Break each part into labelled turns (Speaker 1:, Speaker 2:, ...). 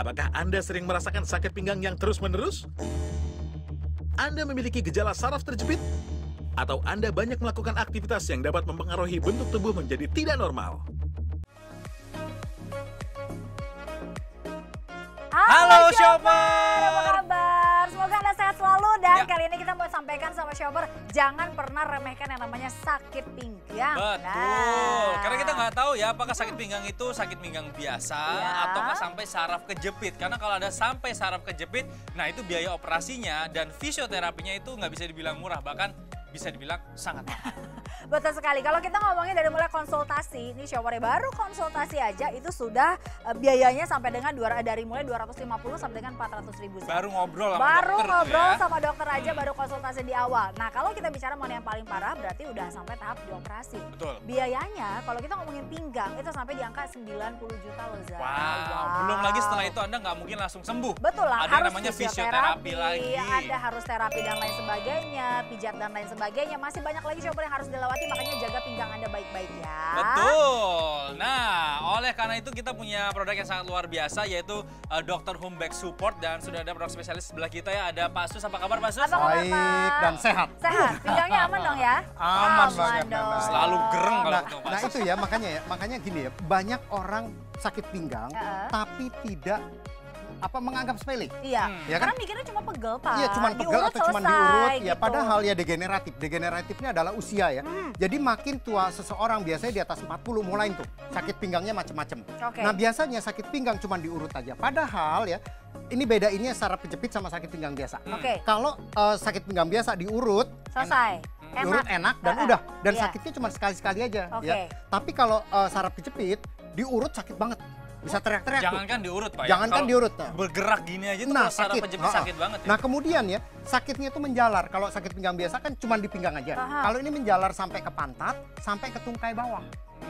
Speaker 1: Apakah Anda sering merasakan sakit pinggang yang terus-menerus? Anda memiliki gejala saraf terjepit? Atau Anda banyak melakukan aktivitas yang dapat mempengaruhi bentuk tubuh menjadi tidak normal?
Speaker 2: Halo Shopper!
Speaker 3: Apa kabar? Semoga Anda sehat selalu dan
Speaker 2: Ya.
Speaker 3: kali ini kita mau sampaikan sama Shopper, jangan pernah remehkan yang namanya sakit pinggang.
Speaker 2: Betul, karena kita nggak tahu ya apakah sakit pinggang itu sakit pinggang biasa
Speaker 3: Ya.
Speaker 2: ataukah sampai saraf kejepit. Karena kalau ada sampai saraf kejepit, nah itu biaya operasinya dan fisioterapinya itu nggak bisa dibilang murah, bahkan bisa dibilang sangat mahal.
Speaker 3: Betul sekali, kalau kita ngomongin dari mulai konsultasi, ini Shopper baru konsultasi aja itu sudah biayanya sampai dengan dari mulai 250 sampai dengan 400 ribu.
Speaker 2: Baru ngobrol sama
Speaker 3: Baru
Speaker 2: dokter tuh
Speaker 3: ngobrol
Speaker 2: ya.
Speaker 3: sama dokter aja, baru konsultasi di awal. Nah kalau kita bicara mengenai yang paling parah berarti udah sampai tahap dioperasi.
Speaker 2: Betul.
Speaker 3: Biayanya kalau kita ngomongin pinggang itu sampai di angka 90 juta loh Zah.
Speaker 2: Wow, belum lagi setelah itu Anda nggak mungkin langsung sembuh.
Speaker 3: Betul lah,
Speaker 2: Ada yang
Speaker 3: harus
Speaker 2: namanya fisioterapi lagi.
Speaker 3: ada harus terapi dan lain sebagainya, pijat dan lain sebagainya. Masih banyak lagi Shopper yang harus dilewati, makanya jaga pinggang Anda baik-baik ya.
Speaker 2: Betul. Nah, oleh karena itu kita punya produk yang sangat luar biasa yaitu Dr. Home Back Support dan sudah ada produk spesialis sebelah kita ya. Ada Pak Sus, apa kabar Pak Sus?
Speaker 3: Apa kabar,
Speaker 4: Baik
Speaker 3: Pak?
Speaker 4: dan sehat.
Speaker 3: Sehat, pinggangnya aman dong ya?
Speaker 4: Aman banget,
Speaker 3: dong.
Speaker 4: Nana.
Speaker 2: Selalu gereng kalau
Speaker 4: Nah,
Speaker 2: ketemu Pak
Speaker 4: nah
Speaker 2: Sus.
Speaker 4: itu ya makanya gini ya, banyak orang sakit pinggang tapi tidak menganggap sepele.
Speaker 3: Iya,
Speaker 4: Ya kan?
Speaker 3: karena mikirnya cuma pegel Pak.
Speaker 4: Iya, cuman pegel
Speaker 3: Diurut
Speaker 4: atau cuman
Speaker 3: selesai,
Speaker 4: diurut, ya
Speaker 3: gitu.
Speaker 4: padahal ya degeneratif. Degeneratifnya adalah usia ya. Jadi makin tua seseorang biasanya di atas 40 mulai tuh sakit pinggangnya macam-macam.
Speaker 3: Oke.
Speaker 4: Nah, biasanya sakit pinggang cuman diurut aja. Padahal ya, ini bedainnya saraf kejepit sama sakit pinggang biasa.
Speaker 3: Oke,
Speaker 4: Kalau sakit pinggang biasa diurut,
Speaker 3: selesai.
Speaker 4: diurut enak dan
Speaker 3: Heeh.
Speaker 4: udah, dan
Speaker 3: Iya.
Speaker 4: sakitnya cuma sekali-sekali aja.
Speaker 3: Oke.
Speaker 4: Ya. Tapi kalau saraf kejepit diurut sakit banget, bisa teriak-teriak. tuh.
Speaker 2: Jangankan diurut Pak ya.
Speaker 4: Jangankan
Speaker 2: Kalau
Speaker 4: diurut, nah.
Speaker 2: bergerak gini aja tuh
Speaker 4: Nah,
Speaker 2: kalau saraf
Speaker 4: sakit.
Speaker 2: kejepit
Speaker 4: Ha-ha.
Speaker 2: sakit banget ya.
Speaker 4: Nah kemudian ya, sakitnya itu menjalar. Kalau sakit pinggang biasa kan cuma di pinggang aja.
Speaker 3: Aha.
Speaker 4: Kalau ini menjalar sampai ke pantat, sampai ke tungkai bawah.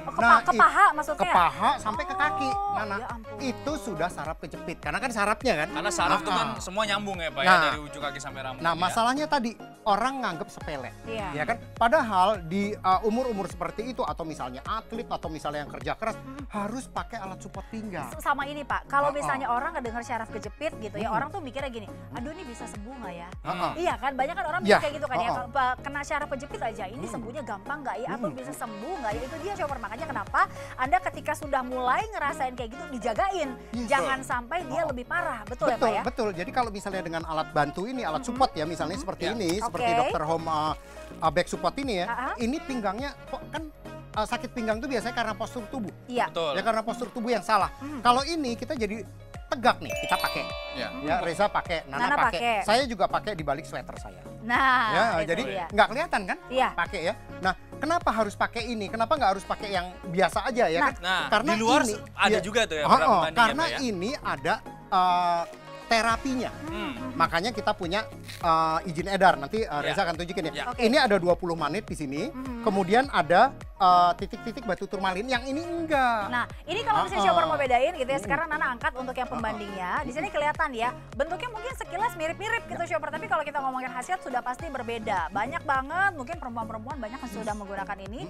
Speaker 3: Oh,
Speaker 4: Nah,
Speaker 3: ke paha maksudnya?
Speaker 4: Ke paha sampai ke kaki.
Speaker 3: Oh,
Speaker 4: Nana,
Speaker 3: ya ampun.
Speaker 4: itu sudah saraf kejepit. Karena kan sarafnya kan.
Speaker 2: Karena saraf itu kan
Speaker 4: Ha-ha.
Speaker 2: semua nyambung ya Pak ya,
Speaker 4: Nah.
Speaker 2: dari ujung kaki sampai rambut.
Speaker 4: Nah
Speaker 2: ya.
Speaker 4: masalahnya tadi, orang nganggep sepele.
Speaker 3: Iya.
Speaker 4: Ya kan? Padahal di umur-umur seperti itu, atau misalnya atlet, atau misalnya yang kerja keras, harus pakai alat support pinggang.
Speaker 3: Sama ini Pak, kalau
Speaker 4: Ha-ha.
Speaker 3: misalnya orang kedengar syaraf kejepit gitu ya, orang tuh mikirnya gini, aduh ini bisa sembuh nggak ya?
Speaker 4: Ha-ha.
Speaker 3: Iya kan, banyak kan orang mikir
Speaker 4: Ya,
Speaker 3: kayak gitu kan ya,
Speaker 4: ha-ha.
Speaker 3: kalau kena syaraf kejepit aja, ini sembuhnya gampang nggak ya? Atau bisa sembuh nggak ya? Itu dia Shopper, makanya kenapa Anda ketika sudah mulai ngerasain kayak gitu, dijagain.
Speaker 4: Yes.
Speaker 3: Jangan sampai dia lebih parah, betul ya Pak ya?
Speaker 4: Betul. Jadi kalau misalnya dengan alat bantu ini, alat support ya, misalnya seperti
Speaker 2: Ya.
Speaker 4: ini, seperti
Speaker 3: Oke.
Speaker 4: Dr. Home Back Support ini ya,
Speaker 3: Ha-ha.
Speaker 4: ini pinggangnya kok kan sakit pinggang itu biasanya karena postur tubuh.
Speaker 3: Iya.
Speaker 2: Betul.
Speaker 4: Ya karena postur tubuh yang salah. Kalau ini kita jadi tegak nih, kita pakai.
Speaker 2: Ya.
Speaker 4: Ya, Reza pakai,
Speaker 3: Nana
Speaker 4: Nana
Speaker 3: pakai.
Speaker 4: pakai. Saya juga pakai di balik sweater saya.
Speaker 3: Nah,
Speaker 4: Ya,
Speaker 3: itu
Speaker 4: jadi
Speaker 3: dia.
Speaker 4: nggak kelihatan kan?
Speaker 3: Iya.
Speaker 4: Pakai ya. Nah, kenapa harus pakai ini? Kenapa nggak harus pakai yang biasa aja ya kan?
Speaker 2: Nah, di luar ada juga tuh ya
Speaker 4: Oh,
Speaker 2: produk pembanding ya,
Speaker 4: karena
Speaker 2: Pak ya?
Speaker 4: ini ada terapinya. Makanya kita punya izin edar. Nanti Reza akan tunjukin ya.
Speaker 2: Ya.
Speaker 3: Oke.
Speaker 4: Ini ada 20 menit di sini. Kemudian ada titik-titik batu turmalin. Yang ini enggak.
Speaker 3: Nah, ini kalau misalnya Shopper mau bedain gitu ya, sekarang Nana angkat untuk yang pembandingnya. Di sini kelihatan ya, bentuknya mungkin sekilas mirip-mirip gitu Shopper, tapi kalau kita ngomongin khasiat sudah pasti berbeda. Banyak banget, mungkin perempuan-perempuan banyak yang sudah menggunakan ini.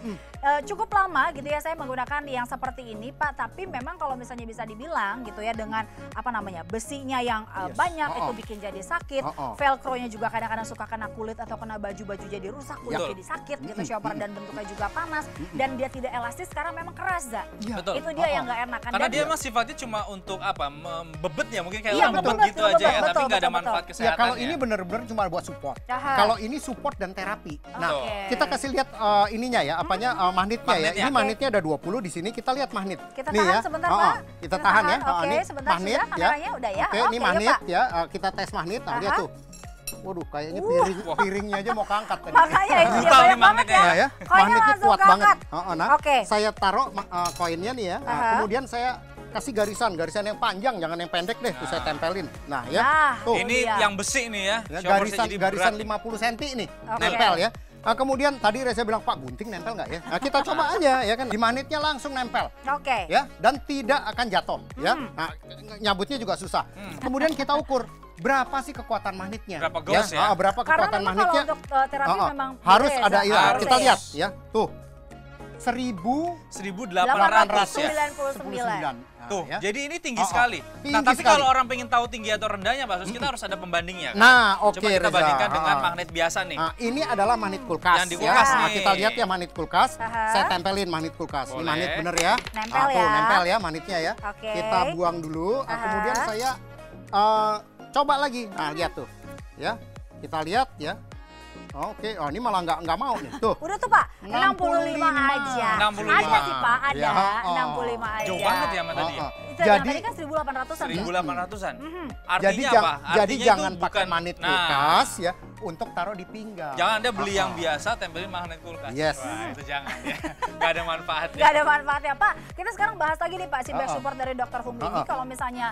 Speaker 3: Cukup lama gitu ya saya menggunakan yang seperti ini Pak, tapi memang kalau misalnya bisa dibilang gitu ya, dengan apa namanya, besinya yang
Speaker 4: Yes.
Speaker 3: banyak
Speaker 4: Oh,
Speaker 3: itu
Speaker 4: oh.
Speaker 3: bikin jadi sakit.
Speaker 4: Oh, oh.
Speaker 3: Velcro-nya juga kadang-kadang suka kena kulit atau kena baju-baju jadi rusak, kulit
Speaker 2: Betul.
Speaker 3: jadi sakit gitu Shopper, dan bentuknya juga panas. Dan dia tidak elastis karena memang keras, Za.
Speaker 4: Iya.
Speaker 2: Betul.
Speaker 3: Itu dia
Speaker 4: Oh,
Speaker 3: yang
Speaker 4: oh.
Speaker 3: nggak enak kan.
Speaker 2: Karena
Speaker 3: Dan
Speaker 2: dia emang sifatnya cuma untuk apa? Membebet ya, mungkin kayak
Speaker 3: Iya,
Speaker 2: orang
Speaker 4: betul,
Speaker 2: bebet gitu
Speaker 3: betul,
Speaker 2: aja ya,
Speaker 3: betul,
Speaker 2: tapi nggak ada
Speaker 3: betul,
Speaker 2: manfaat
Speaker 3: betul.
Speaker 4: Ya
Speaker 2: kesehatan.
Speaker 4: kalau ini benar-benar cuma buat support.
Speaker 3: Aha.
Speaker 4: Kalau ini support dan terapi. Nah,
Speaker 3: Oke.
Speaker 4: kita kasih lihat ininya ya, apanya magnetnya ya.
Speaker 2: Magnetnya.
Speaker 4: Ini
Speaker 3: Oke.
Speaker 4: magnetnya ada 20 di sini. Kita lihat magnet.
Speaker 3: Kita
Speaker 4: Nih
Speaker 3: tahan
Speaker 4: ya.
Speaker 3: sebentar,
Speaker 4: Oh,
Speaker 3: Pak.
Speaker 4: oh. Kita tahan ya.
Speaker 3: Oke,
Speaker 4: ini
Speaker 3: sebentar,
Speaker 4: magnet
Speaker 3: sudah, kameranya udah ya.
Speaker 4: Oke,
Speaker 3: Oke,
Speaker 4: ini
Speaker 3: yuk,
Speaker 4: magnet
Speaker 3: Pak.
Speaker 4: ya. Kita tes magnet. Nah, lihat
Speaker 3: Aha.
Speaker 4: tuh. Waduh, kayaknya piringnya aja mau keangkat tadi.
Speaker 3: Makanya itu dia
Speaker 2: Brutal nih
Speaker 3: banyak banget
Speaker 2: magnetnya
Speaker 3: ya.
Speaker 4: Ya,
Speaker 3: Koinnya
Speaker 4: magnetnya
Speaker 3: langsung
Speaker 4: kuat banget.
Speaker 3: keangkat.
Speaker 4: Nah,
Speaker 3: Oke.
Speaker 4: saya taruh koinnya nih ya. Nah,
Speaker 3: Aha.
Speaker 4: kemudian saya kasih garisan yang panjang, jangan yang pendek deh. Tuh saya tempelin. Nah, ya.
Speaker 3: Nah,
Speaker 4: Tuh.
Speaker 2: Ini
Speaker 3: Iya.
Speaker 2: yang besi nih ya.
Speaker 4: Ya,
Speaker 2: Shopper saya jadi
Speaker 4: garisan
Speaker 2: berat.
Speaker 4: 50 cm nih,
Speaker 3: Oke.
Speaker 4: nempel ya. Nah, kemudian tadi Reza bilang, Pak gunting nempel nggak ya? Nah, kita coba aja ya kan, di magnetnya langsung nempel
Speaker 3: Oke.
Speaker 4: ya, dan tidak akan jatuh ya. Nah, nyabutnya juga susah. Kemudian kita ukur berapa sih kekuatan magnetnya.
Speaker 2: Berapa gauge ya?
Speaker 4: Berapa
Speaker 3: Karena
Speaker 4: kekuatan
Speaker 3: memang kalau
Speaker 4: magnetnya.
Speaker 3: untuk terapi memang
Speaker 4: harus
Speaker 3: beda ya,
Speaker 4: ada
Speaker 3: Za.
Speaker 4: ya.
Speaker 2: Harus.
Speaker 4: Kita lihat ya, tuh 1899.
Speaker 2: 1800 ya.
Speaker 3: 899.
Speaker 4: Nah,
Speaker 2: Tuh,
Speaker 4: ya.
Speaker 2: jadi ini tinggi sekali.
Speaker 4: Tinggi
Speaker 2: Nah, tapi
Speaker 4: sekali.
Speaker 2: kalau orang pengen tahu tinggi atau rendahnya, Pak Sus, kita harus ada pembandingnya kan?
Speaker 4: Nah, oke,
Speaker 2: Coba kita
Speaker 4: Reza.
Speaker 2: bandingkan dengan magnet biasa nih.
Speaker 4: Nah, ini adalah magnet kulkas.
Speaker 2: Yang di
Speaker 4: ya.
Speaker 2: kulkas
Speaker 4: Nah,
Speaker 2: nih.
Speaker 4: kita lihat ya magnet kulkas.
Speaker 3: Aha.
Speaker 4: Saya tempelin magnet kulkas. Ini
Speaker 2: Boleh.
Speaker 4: magnet bener ya.
Speaker 3: Nempel
Speaker 4: Tuh,
Speaker 3: ya.
Speaker 4: nempel ya magnetnya ya.
Speaker 3: Oke.
Speaker 4: Kita buang dulu. Nah,
Speaker 3: Aha.
Speaker 4: kemudian saya coba lagi. Nah, lihat tuh. Ya. Kita lihat ya. Oke, oh ini malah nggak mau nih. Tuh.
Speaker 3: Udah tuh Pak, 65 aja.
Speaker 2: 65.
Speaker 3: Ada sih Pak, ada
Speaker 4: Ya,
Speaker 3: 65 aja.
Speaker 2: Jauh banget ya sama tadi.
Speaker 3: Itu yang tadi kan 1800-an.
Speaker 2: 1.800-an.
Speaker 3: Mhm.
Speaker 2: Artinya apa?
Speaker 4: Jadi
Speaker 2: Artinya
Speaker 4: jangan
Speaker 2: itu
Speaker 4: pakai
Speaker 2: bukan-
Speaker 4: magnet
Speaker 2: Nah,
Speaker 4: kulkas ya untuk taruh di pinggang.
Speaker 2: Jangan Anda beli yang biasa, tempelin magnet kulkas.
Speaker 4: Yes.
Speaker 2: Wah, itu jangan ya. Nggak ada manfaatnya.
Speaker 3: Gak ada manfaatnya Pak. Kita sekarang bahas lagi nih Pak, si back
Speaker 4: Uh-uh.
Speaker 3: support dari Dr. Hum ini.
Speaker 4: Uh-uh.
Speaker 3: Kalau misalnya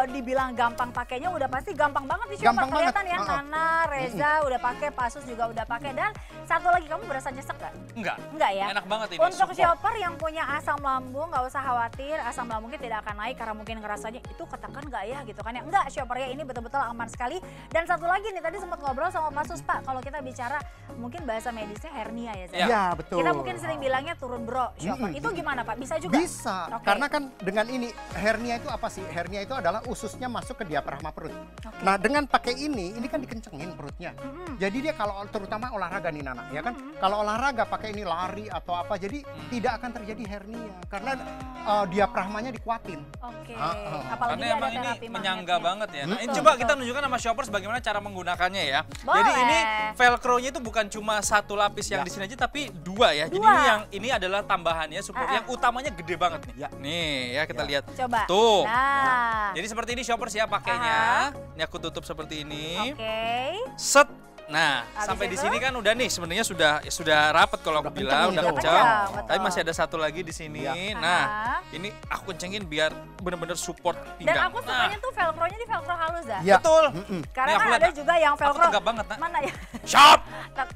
Speaker 3: dibilang gampang pakainya, udah pasti gampang banget nih.
Speaker 4: Gampang
Speaker 3: Coba kelihatan
Speaker 4: banget.
Speaker 3: ya,
Speaker 4: Uh-uh.
Speaker 3: Nana, Reza udah pakai, Pasus juga udah pakai. Dan satu lagi, kamu berasa nyesek gak?
Speaker 2: Enggak.
Speaker 3: Enggak ya?
Speaker 2: Enak banget ini.
Speaker 3: Untuk
Speaker 2: support.
Speaker 3: shopper yang punya asam lambung, nggak usah khawatir, asam lambungnya tidak akan naik karena mungkin ngerasanya itu ketekan nggak ya gitu kan ya. Enggak, shoppernya ini betul-betul aman sekali. Dan satu lagi nih, tadi sempat ngobrol sama Pasus Pak, kalau kita bicara mungkin bahasa medisnya hernia ya. Zah?
Speaker 2: Ya.
Speaker 4: Ya, betul.
Speaker 3: Kita mungkin sering bilangnya turun bro, shopper.
Speaker 4: Mm-mm.
Speaker 3: Itu gimana Pak? Bisa juga?
Speaker 4: Bisa,
Speaker 3: Oke.
Speaker 4: karena kan dengan ini hernia itu apa sih? Hernia itu adalah ususnya masuk ke diafragma perut.
Speaker 3: Oke.
Speaker 4: Nah, dengan pakai ini kan dikencengin perutnya.
Speaker 3: Mm-mm.
Speaker 4: Jadi dia kalau terutama olahraga nih Nana, ya kan? Kalau olahraga pakai ini lari atau apa, jadi tidak akan terjadi hernia karena diafragmanya dikuatin.
Speaker 3: Oke.
Speaker 4: Ah,
Speaker 3: Apalagi
Speaker 2: Karena
Speaker 3: dia
Speaker 2: emang
Speaker 3: ada
Speaker 2: ini
Speaker 3: terapi
Speaker 2: menyangga
Speaker 3: magnetnya.
Speaker 2: banget ya. Nah, ini
Speaker 3: Betul,
Speaker 2: coba
Speaker 3: betul.
Speaker 2: kita tunjukkan sama shoppers bagaimana cara menggunakannya ya.
Speaker 3: Boleh.
Speaker 2: Jadi ini velcro-nya itu bukan cuma satu lapis yang
Speaker 4: Ya.
Speaker 2: di sini aja, tapi dua ya. Jadi
Speaker 3: Dua.
Speaker 2: ini adalah tambahannya support yang utamanya gede banget nih.
Speaker 4: Ya.
Speaker 2: Nih ya kita
Speaker 4: Ya.
Speaker 2: lihat.
Speaker 3: Coba.
Speaker 2: Tuh.
Speaker 3: Nah.
Speaker 2: Jadi seperti ini shoppers ya pakainya. Ini aku tutup seperti ini.
Speaker 3: Oke.
Speaker 2: Set. Nah,
Speaker 3: Habis
Speaker 2: sampai di
Speaker 3: itu?
Speaker 2: sini kan udah nih sebenarnya sudah rapet kalau aku
Speaker 4: Udah
Speaker 2: bilang,
Speaker 4: kenceng
Speaker 2: udah
Speaker 4: itu.
Speaker 2: kencang.
Speaker 3: Kencang, betul.
Speaker 2: Tapi masih ada satu lagi di sini.
Speaker 4: Ya.
Speaker 2: Nah,
Speaker 3: Aha.
Speaker 2: ini aku kencengin biar bener-bener support
Speaker 3: Dan
Speaker 2: pinggang.
Speaker 3: aku sukanya tuh velcro-nya di velcro halus dah.
Speaker 4: Ya.
Speaker 2: Betul.
Speaker 3: Karena
Speaker 2: Nih, aku
Speaker 3: kan
Speaker 2: lihat,
Speaker 3: ada
Speaker 2: Nak.
Speaker 3: juga yang
Speaker 2: Aku
Speaker 3: velcro.
Speaker 2: tegap banget, Nak.
Speaker 3: Mana ya?
Speaker 2: Shop.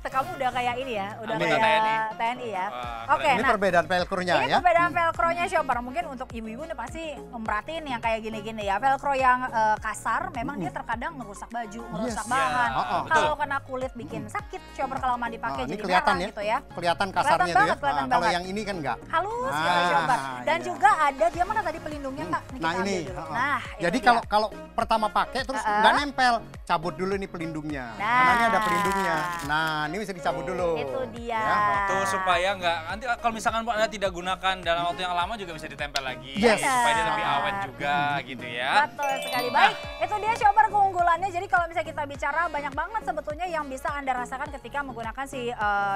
Speaker 3: Kamu udah kayak ini ya, udah
Speaker 2: Anggota
Speaker 3: kayak TNI ya.
Speaker 2: Wah,
Speaker 3: Oke,
Speaker 4: Ini
Speaker 3: nah
Speaker 4: perbedaan velcro-nya
Speaker 3: ini
Speaker 4: ya.
Speaker 3: perbedaan velcro-nya shopper. Mungkin untuk ibu-ibu nih pasti merhatiin yang kayak gini-gini ya. Velcro yang kasar memang dia terkadang ngerusak baju, ngerusak
Speaker 4: Yes.
Speaker 3: bahan.
Speaker 2: Ya,
Speaker 4: betul.
Speaker 3: Kalau kena kulit bikin sakit, shopper kalau mau dipakai
Speaker 4: Nah, ini
Speaker 3: jadi
Speaker 4: kelihatan
Speaker 3: merah
Speaker 4: ya.
Speaker 3: gitu ya.
Speaker 4: Kelihatan kasarnya
Speaker 3: Kelihatan
Speaker 4: itu ya.
Speaker 3: banget, kelihatan
Speaker 4: Nah, kalau
Speaker 3: banget.
Speaker 4: yang ini kan enggak.
Speaker 3: Halus
Speaker 4: Ah,
Speaker 3: gitu shopper. Dan
Speaker 4: iya.
Speaker 3: juga ada dia mana tadi pelindungnya Kak? Nih,
Speaker 4: Nah
Speaker 3: kita
Speaker 4: ini,
Speaker 3: ambil dulu.
Speaker 4: heeh.
Speaker 3: Nah, itu
Speaker 4: jadi
Speaker 3: dia.
Speaker 4: kalau pertama pakai terus
Speaker 3: Heeh.
Speaker 4: nggak nempel, cabut dulu nih pelindungnya. Karena ini ada pelindungnya. Nah, ini bisa dicabut dulu.
Speaker 3: Itu dia.
Speaker 4: Ya.
Speaker 2: Tuh supaya nggak nanti kalau misalkan Anda tidak gunakan dalam waktu yang lama juga bisa ditempel lagi.
Speaker 4: Yes.
Speaker 2: Supaya dia lebih awet juga gitu ya.
Speaker 3: Betul sekali. Baik, itu dia shopper keunggulannya. Jadi kalau misalnya kita bicara banyak banget sebetulnya yang bisa Anda rasakan ketika menggunakan si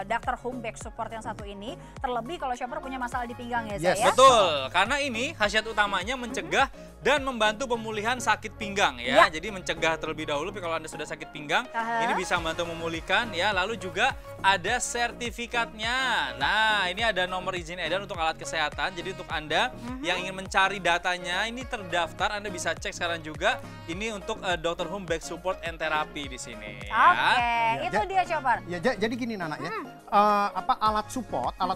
Speaker 3: Dr. Hum Back Support yang satu ini. Terlebih kalau shopper punya masalah di pinggang ya,
Speaker 4: Yes.
Speaker 3: Zah, ya.
Speaker 2: Betul, karena ini khasiat utamanya mencegah dan membantu pemulihan sakit pinggang ya.
Speaker 3: Ya.
Speaker 2: Jadi mencegah terlebih dahulu kalau Anda sudah sakit pinggang,
Speaker 3: Aha.
Speaker 2: ini bisa membantu memulihkan ya. Lalu juga ada sertifikatnya. Nah, ini ada nomor izin edar untuk alat kesehatan. Jadi untuk Anda yang ingin mencari datanya, ini terdaftar, Anda bisa cek sekarang juga. Ini untuk Dr. Hum Back Support and Therapy di sini
Speaker 3: Oke,
Speaker 2: ya.
Speaker 3: itu dia shopper.
Speaker 4: Ya, jadi gini Nana ya, alat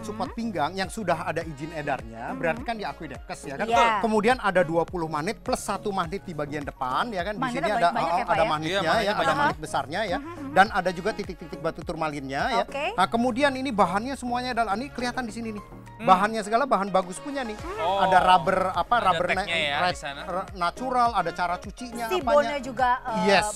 Speaker 4: support pinggang yang sudah ada izin edarnya, berarti kan diakui Depkes ya kan.
Speaker 3: Iya.
Speaker 4: Kemudian ada 20 magnet plus 1 magnet di bagian depan ya kan. Di
Speaker 3: Magnetnya
Speaker 4: sini ada
Speaker 3: banyak ya, Pak,
Speaker 4: ada
Speaker 3: ya?
Speaker 4: magnetnya
Speaker 2: Iya, magnetnya
Speaker 4: ya, ada
Speaker 2: banyak.
Speaker 4: magnet besarnya ya. Dan ada juga titik-titik batu turmalinnya ya.
Speaker 3: Oke.
Speaker 4: Nah, kemudian ini bahannya semuanya adalah ini kelihatan di sini nih. Bahannya segala bahan bagus punya nih.
Speaker 2: Oh.
Speaker 4: Ada rubber
Speaker 2: Ada
Speaker 4: rubber
Speaker 2: tagnya ya di sana.
Speaker 4: natural, ada cara cucinya
Speaker 3: Si
Speaker 4: apanya.
Speaker 3: bonnya juga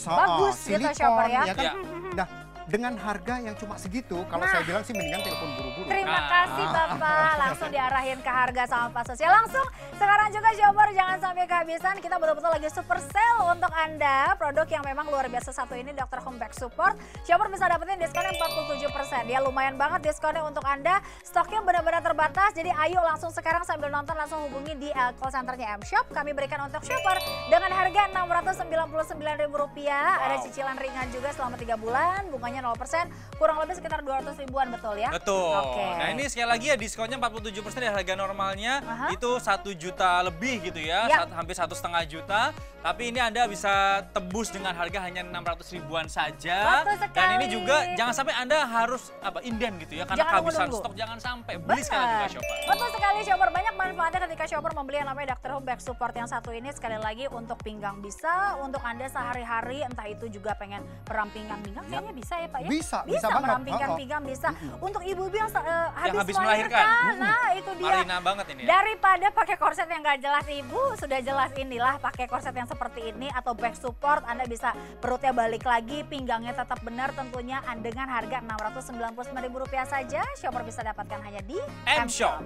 Speaker 3: bagus gitu
Speaker 4: silikon,
Speaker 3: shopper ya.
Speaker 4: kan?
Speaker 2: Ya.
Speaker 4: Nah, dengan harga yang cuma segitu, kalau
Speaker 3: Nah.
Speaker 4: saya bilang sih mendingan telepon buru-buru.
Speaker 3: Terima
Speaker 2: Nah.
Speaker 3: kasih Bapak, langsung diarahin ke harga sama Pak Sos. Ya langsung, sekarang juga shopper jangan sampai kehabisan. Kita betul-betul lagi super sale untuk Anda. Produk yang memang luar biasa satu ini, Dr. Hum Back Support. Shopper bisa dapetin diskonnya 47%. Ya lumayan banget diskonnya untuk Anda. Stoknya benar-benar terbatas, jadi ayo langsung sekarang sambil nonton langsung hubungi di call centernya M-Shop. Kami berikan untuk shopper dengan harga Rp699.000. Ada cicilan ringan juga selama 3 bulan, bunganya 0%, kurang lebih sekitar 200 ribuan betul ya?
Speaker 2: Betul.
Speaker 3: Oke.
Speaker 2: Nah ini sekali lagi ya diskonnya 47% dari harga normalnya
Speaker 3: Aha.
Speaker 2: itu 1 juta lebih gitu ya,
Speaker 3: Ya.
Speaker 2: hampir 1,5 juta. Tapi ini Anda bisa tebus dengan harga hanya 600 ribuan saja.
Speaker 3: Betul sekali.
Speaker 2: Dan ini juga jangan sampai Anda harus inden gitu ya, karena
Speaker 3: Jangan
Speaker 2: kehabisan
Speaker 3: nunggu-nunggu.
Speaker 2: stok jangan sampai. Beli sekarang juga shopper.
Speaker 3: Betul sekali shopper, banyak manfaatnya ketika shopper membeli yang namanya Dr. Hum Back Support yang satu ini. Sekali lagi untuk pinggang bisa, untuk Anda sehari-hari entah itu juga pengen perampingan pinggang kayaknya bisa ya Pak ya?
Speaker 4: Bisa banget.
Speaker 3: merampingkan pinggang, bisa. Untuk ibu-ibu yang habis
Speaker 2: melahirkan.
Speaker 3: Nah itu dia.
Speaker 2: Marina banget ini ya.
Speaker 3: Daripada pakai korset yang gak jelas ibu, sudah jelas inilah pakai korset yang seperti ini atau back support. Anda bisa perutnya balik lagi, pinggangnya tetap benar tentunya dengan harga Rp699.000 saja. Shopper bisa dapatkan hanya di
Speaker 2: M-Shop.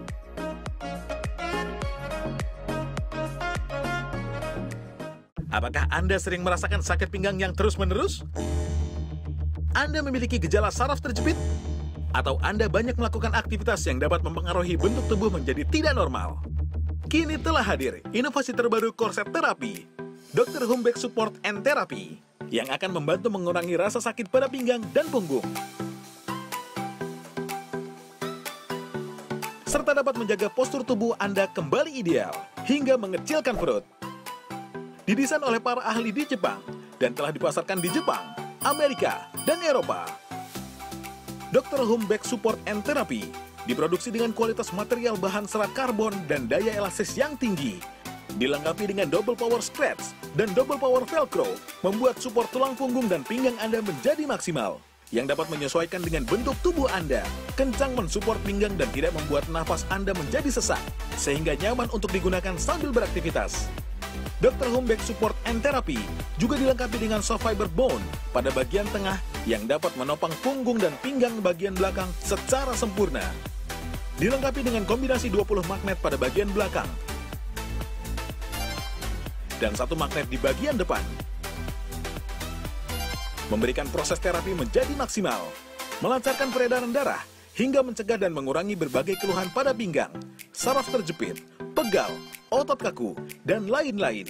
Speaker 1: Apakah Anda sering merasakan sakit pinggang yang terus-menerus? Anda memiliki gejala saraf terjepit? Atau Anda banyak melakukan aktivitas yang dapat mempengaruhi bentuk tubuh menjadi tidak normal? Kini telah hadir inovasi terbaru korset terapi, Dr. Home Back Support and Therapy, yang akan membantu mengurangi rasa sakit pada pinggang dan punggung. Serta dapat menjaga postur tubuh Anda kembali ideal, hingga mengecilkan perut. Didesain oleh para ahli di Jepang dan telah dipasarkan di Jepang, Amerika, dan Eropa. Dr. Home Back Support and Therapy diproduksi dengan kualitas material bahan serat karbon dan daya elastis yang tinggi. Dilengkapi dengan double power scratch dan double power velcro, membuat support tulang punggung dan pinggang Anda menjadi maksimal, yang dapat menyesuaikan dengan bentuk tubuh Anda, kencang mensupport pinggang dan tidak membuat nafas Anda menjadi sesak, sehingga nyaman untuk digunakan sambil beraktivitas. Dr. Home Back Support and Therapy juga dilengkapi dengan soft fiber bone pada bagian tengah yang dapat menopang punggung dan pinggang bagian belakang secara sempurna. Dilengkapi dengan kombinasi 20 magnet pada bagian belakang dan 1 magnet di bagian depan. Memberikan proses terapi menjadi maksimal, melancarkan peredaran darah, hingga mencegah dan mengurangi berbagai keluhan pada pinggang, saraf terjepit, pegal, otot kaku, dan lain-lain.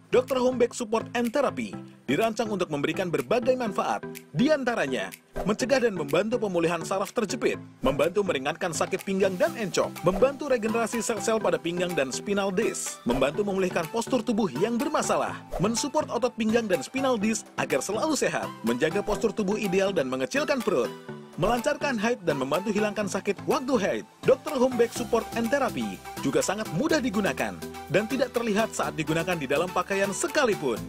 Speaker 1: Dr. Home Back Support and Therapy dirancang untuk memberikan berbagai manfaat, di antaranya mencegah dan membantu pemulihan saraf terjepit, membantu meringankan sakit pinggang dan encok, membantu regenerasi sel-sel pada pinggang dan spinal disc, membantu memulihkan postur tubuh yang bermasalah, mensupport otot pinggang dan spinal disc agar selalu sehat, menjaga postur tubuh ideal dan mengecilkan perut, melancarkan haid dan membantu hilangkan sakit waktu haid. Dr. Home Back Support and Therapy juga sangat mudah digunakan dan tidak terlihat saat digunakan di dalam pakaian sekalipun.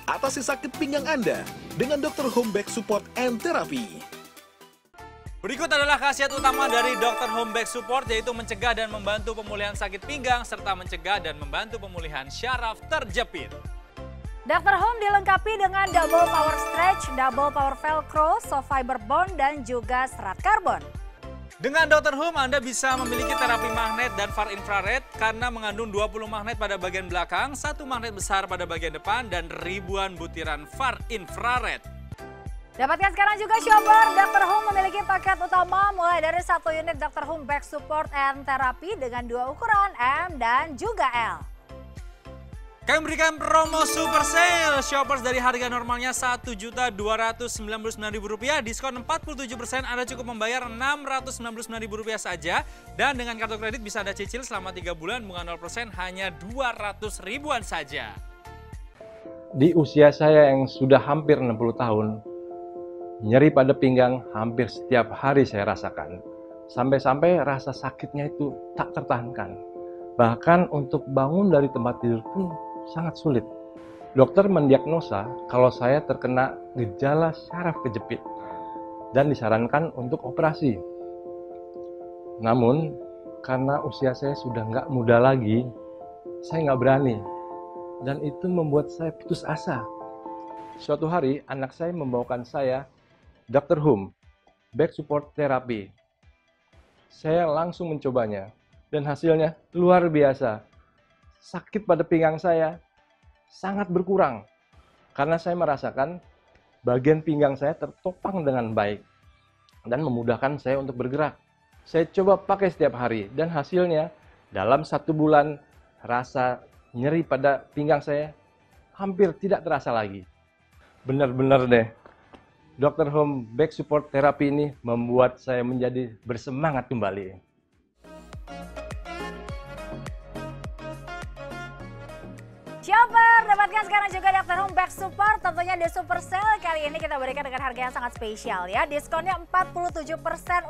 Speaker 1: Atasi sakit pinggang Anda dengan Dr. Home Back Support and Therapy.
Speaker 2: Berikut adalah khasiat utama dari Dr. Home Back Support, yaitu mencegah dan membantu pemulihan sakit pinggang serta mencegah dan membantu pemulihan syaraf terjepit.
Speaker 3: Dr. Home dilengkapi dengan double power stretch, double power velcro, soft fiber bond, dan juga serat karbon.
Speaker 2: Dengan Dr. Home, Anda bisa memiliki terapi magnet dan far infrared karena mengandung 20 magnet pada bagian belakang, 1 magnet besar pada bagian depan, dan ribuan butiran far infrared.
Speaker 3: Dapatkan sekarang juga shopper, Dr. Home memiliki paket utama mulai dari 1 unit Dr. Home Back Support and Therapy dengan 2 ukuran M dan juga L.
Speaker 2: Kami memberikan promo super sale shoppers dari harga normalnya Rp1.299.000, diskon 47%, Anda cukup membayar Rp699.000 saja, dan dengan kartu kredit bisa Anda cicil selama 3 bulan bunga 0% hanya 200 ribuan saja.
Speaker 5: Di usia saya yang sudah hampir 60 tahun, nyeri pada pinggang hampir setiap hari saya rasakan. Sampai-sampai rasa sakitnya itu tak tertahankan. Bahkan untuk bangun dari tempat tidur pun sangat sulit. Dokter mendiagnosa kalau saya terkena gejala saraf kejepit dan disarankan untuk operasi. Namun, karena usia saya sudah nggak muda lagi, saya nggak berani. Dan itu membuat saya putus asa. Suatu hari, anak saya membawakan saya Dr. Home Back Support Therapy. Saya langsung mencobanya, dan hasilnya luar biasa. Sakit pada pinggang saya sangat berkurang karena saya merasakan bagian pinggang saya tertopang dengan baik dan memudahkan saya untuk bergerak. Saya coba pakai setiap hari dan hasilnya dalam 1 bulan rasa nyeri pada pinggang saya hampir tidak terasa lagi. Benar-benar deh, Dr. Home Back Support Therapy ini membuat saya menjadi bersemangat kembali.
Speaker 3: Shopper, Dapatkan sekarang juga Dr. Home Back Support, tentunya di Super Sale. Kali ini kita berikan dengan harga yang sangat spesial ya. Diskonnya 47%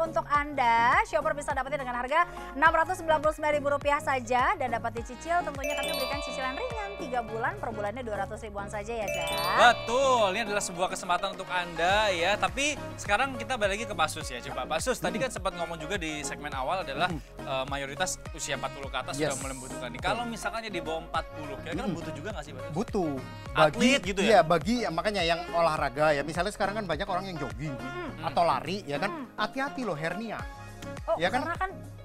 Speaker 3: untuk Anda. Shopper bisa dapetin dengan harga Rp699.000 saja dan dapat dicicil. Tentunya kami berikan cicilan ringan 3 bulan, per bulannya 200 ribuan saja ya, Zah.
Speaker 2: Betul, ini adalah sebuah kesempatan untuk Anda ya. Tapi sekarang kita balik lagi ke Pak Sus ya. Coba Pak Sus, tadi kan sempat ngomong juga di segmen awal adalah mayoritas usia 40 ke atas sudah mulai membutuhkan. Kalau misalkannya di bawah 40, kira-kira butuh juga nggak sih Pak Sus?
Speaker 4: Butuh.
Speaker 2: Atlet gitu ya?
Speaker 4: Iya, bagi makanya yang olahraga ya. Misalnya sekarang kan banyak orang yang jogging atau lari ya kan. Hati-hati loh hernia.
Speaker 3: Oh,
Speaker 4: Ya kan?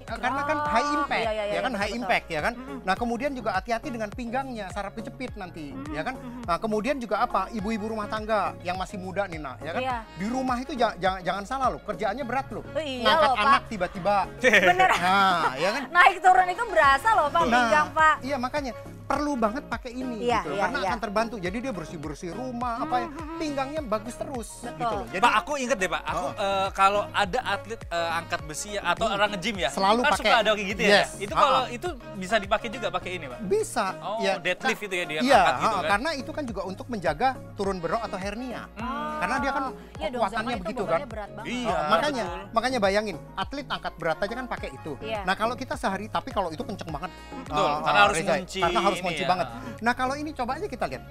Speaker 4: Karena kan high impact, ya kan high impact ya kan. Nah kemudian juga hati-hati dengan pinggangnya, saraf kejepit nanti, ya kan. Nah kemudian juga apa, ibu-ibu rumah tangga yang masih muda nih nak, ya kan.
Speaker 3: Iya.
Speaker 4: Di rumah itu jangan salah loh, kerjaannya berat loh.
Speaker 3: Iya
Speaker 4: Ngangkat
Speaker 3: loh, Pak.
Speaker 4: anak tiba-tiba.
Speaker 3: Bener.
Speaker 4: Nah, ya kan.
Speaker 3: Naik turun itu berasa loh Pak, pinggang Pak.
Speaker 4: Iya makanya perlu banget pakai ini
Speaker 3: Iya,
Speaker 4: gitu,
Speaker 3: iya,
Speaker 4: karena
Speaker 3: iya.
Speaker 4: akan terbantu. Jadi dia bersih-bersih rumah apa ya, pinggangnya bagus terus
Speaker 3: Betul.
Speaker 4: gitu loh. Jadi
Speaker 2: Pak, aku inget deh Pak, aku kalau ada atlet angkat besi ya, atau orang nge-gym ya,
Speaker 4: Selalu
Speaker 2: kan
Speaker 4: pakai.
Speaker 2: suka ada kayak gitu
Speaker 4: Yes.
Speaker 2: ya. Itu kalau itu bisa dipakai juga pakai ini Pak.
Speaker 4: bisa
Speaker 2: Oh,
Speaker 4: ya.
Speaker 2: deadlift itu ya dia
Speaker 4: Iya,
Speaker 2: angkat gitu kan.
Speaker 4: karena itu kan juga untuk menjaga turun berok atau hernia. Karena dia kan
Speaker 3: Iya dong,
Speaker 4: kekuatannya
Speaker 3: Zah, itu
Speaker 4: begitu
Speaker 3: bebannya
Speaker 4: kan.
Speaker 3: berat banget.
Speaker 2: Iya.
Speaker 4: Makanya bayangin, atlet angkat berat aja kan pakai itu.
Speaker 3: Iya.
Speaker 4: Nah, kalau kita sehari tapi kalau itu kenceng banget.
Speaker 2: Betul, karena harus
Speaker 4: Reza,
Speaker 2: ngunci
Speaker 4: karena harus
Speaker 2: ini
Speaker 4: ngunci
Speaker 2: ya.
Speaker 4: banget. Nah, kalau ini coba aja kita lihat.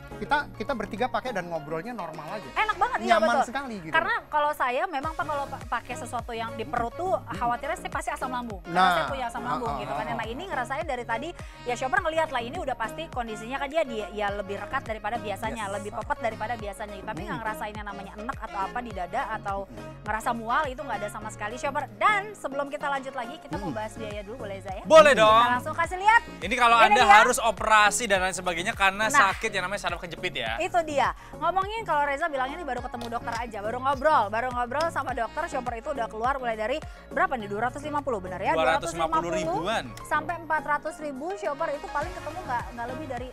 Speaker 4: Kita bertiga pakai dan ngobrolnya normal aja.
Speaker 3: Enak banget, iya
Speaker 4: Nyaman
Speaker 3: betul.
Speaker 4: sekali gitu.
Speaker 3: Karena kalau saya memang Pak kalau pakai sesuatu yang di perut tuh khawatirnya saya pasti asam lambung. Karena
Speaker 4: Nah.
Speaker 3: saya punya asam lambung gitu kan. Nah ini ngerasain dari tadi ya shopper ngelihat lah ini udah pasti kondisinya kan dia ya lebih rekat daripada biasanya, lebih pepet daripada biasanya. Tapi nggak ngerasain yang namanya enek atau apa di dada atau ngerasa mual itu nggak ada sama sekali shopper. Dan sebelum kita lanjut lagi kita mau bahas biaya dulu boleh Zah ya?
Speaker 2: Boleh
Speaker 3: Kita
Speaker 2: dong.
Speaker 3: langsung kasih lihat.
Speaker 2: Ini kalau
Speaker 3: Ini
Speaker 2: Anda
Speaker 3: dia.
Speaker 2: harus operasi dan lain sebagainya karena
Speaker 3: Nah.
Speaker 2: sakit yang namanya saraf kejepit ya.
Speaker 3: Itu dia. Ngomongin kalau Reza bilangnya ini baru ketemu dokter aja, baru ngobrol sama dokter. Shopper itu udah keluar mulai dari berapa nih? 250 benar ya?
Speaker 2: 250 ribuan.
Speaker 3: Sampai 400 ribu. Shopper itu paling ketemu nggak lebih dari